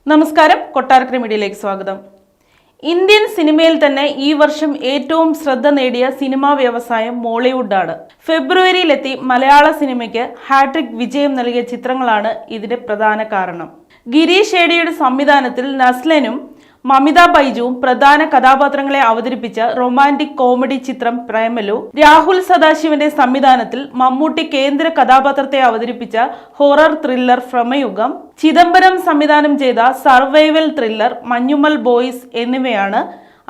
നമസ്കാരം, കൊട്ടാരക്കര മീഡിയയിലേക്ക് സ്വാഗതം. ഇന്ത്യൻ സിനിമയിൽ തന്നെ ഈ വർഷം ഏറ്റവും ശ്രദ്ധ നേടിയ സിനിമാ വ്യവസായം മോളിവുഡാണ്. ഫെബ്രുവരിയിലെത്തി മലയാള സിനിമയ്ക്ക് ഹാട്രിക് വിജയം നൽകിയ ചിത്രങ്ങളാണ് ഇതിന്റെ പ്രധാന കാരണം. ഗിരീഷ് ഏടിയുടെ സംവിധാനത്തിൽ നസ്ലനും മമിത ബൈജുവും പ്രധാന കഥാപാത്രങ്ങളെ അവതരിപ്പിച്ച റൊമാന്റിക് കോമഡി ചിത്രം പ്രേമലു, രാഹുൽ സദാശിവന്റെ സംവിധാനത്തിൽ മമ്മൂട്ടി കേന്ദ്ര കഥാപാത്രത്തെ അവതരിപ്പിച്ച ഹൊറർ ത്രില്ലർ ഭ്രമയുഗം, ചിദംബരം സംവിധാനം ചെയ്ത സർവൈവൽ ത്രില്ലർ മഞ്ഞുമൽ ബോയ്സ് എന്നിവയാണ്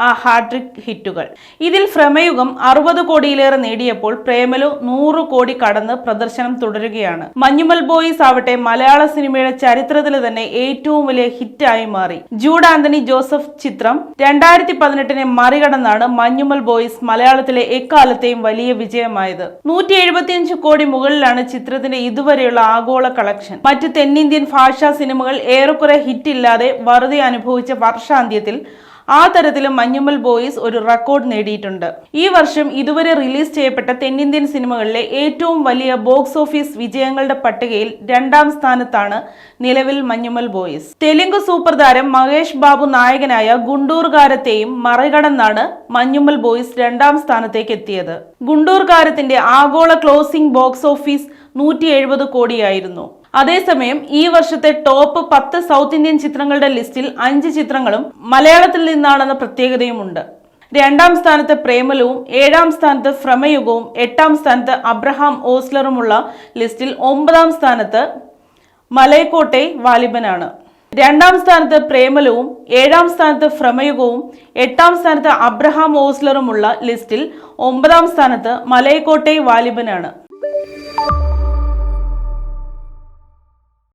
ആ ഹാട്രിക് ഹിറ്റുകൾ. ഇതിൽ ഭ്രമയുഗം 60 കോടിയിലേറെ നേടിയപ്പോൾ പ്രേമലു 100 കോടി കടന്ന് പ്രദർശനം തുടരുകയാണ്. മഞ്ഞുമൽ ബോയ്സ് ആവട്ടെ മലയാള സിനിമയുടെ ചരിത്രത്തിൽ തന്നെ ഏറ്റവും വലിയ ഹിറ്റായി മാറി. ജൂഡ് ആന്റണി ജോസഫ് ചിത്രം 2018 മറികടന്നാണ് മഞ്ഞുമൽ ബോയ്സ് മലയാളത്തിലെ എക്കാലത്തെയും വലിയ വിജയമായത്. 175 കോടി മുകളിലാണ് ചിത്രത്തിന്റെ ഇതുവരെയുള്ള ആഗോള കളക്ഷൻ. മറ്റ് തെന്നിന്ത്യൻ ഭാഷാ സിനിമകൾ ഏറെക്കുറെ ഹിറ്റില്ലാതെ വറുതി അനുഭവിച്ച വർഷാന്ത്യത്തിൽ ആ തരത്തിലും മഞ്ഞുമൽ ബോയ്സ് ഒരു റെക്കോർഡ് നേടിയിട്ടുണ്ട്. ഈ വർഷം ഇതുവരെ റിലീസ് ചെയ്യപ്പെട്ട തെന്നിന്ത്യൻ സിനിമകളിലെ ഏറ്റവും വലിയ ബോക്സ് ഓഫീസ് വിജയങ്ങളുടെ പട്ടികയിൽ 2ാം സ്ഥാനത്താണ് നിലവിൽ മഞ്ഞുമൽ ബോയ്സ്. തെലുങ്ക് സൂപ്പർ താരം മഹേഷ് ബാബു നായകനായ ഗുണ്ടൂർകാരത്തെയും മറികടന്നാണ് മഞ്ഞുമൽ ബോയ്സ് 2ാം സ്ഥാനത്തേക്ക് എത്തിയത്. ഗുണ്ടൂർകാരത്തിന്റെ ആഗോള ക്ലോസിംഗ് ബോക്സ് ഓഫീസ് 170 കോടിയായിരുന്നു. അതേസമയം ഈ വർഷത്തെ ടോപ്പ് 10 സൗത്ത് ഇന്ത്യൻ ചിത്രങ്ങളുടെ ലിസ്റ്റിൽ 5 ചിത്രങ്ങളും മലയാളത്തിൽ നിന്നാണെന്ന പ്രത്യേകതയുമുണ്ട്. 2ാം സ്ഥാനത്ത് പ്രേമലുവും 7ാം സ്ഥാനത്ത് ഭ്രമയുഗവും 8ാം സ്ഥാനത്ത് അബ്രഹാം ഓസ്ലറുമുള്ള ലിസ്റ്റിൽ 9ാം സ്ഥാനത്ത് മലൈക്കോട്ടെ വാലിബനാണ്. 2ാം സ്ഥാനത്ത് പ്രേമലുവും 7ാം സ്ഥാനത്ത് ഭ്രമയുഗവും 8ാം സ്ഥാനത്ത് അബ്രഹാം ഓസ്ലറുമുള്ള ലിസ്റ്റിൽ 9ാം സ്ഥാനത്ത് മലൈക്കോട്ടെ വാലിബനാണ്.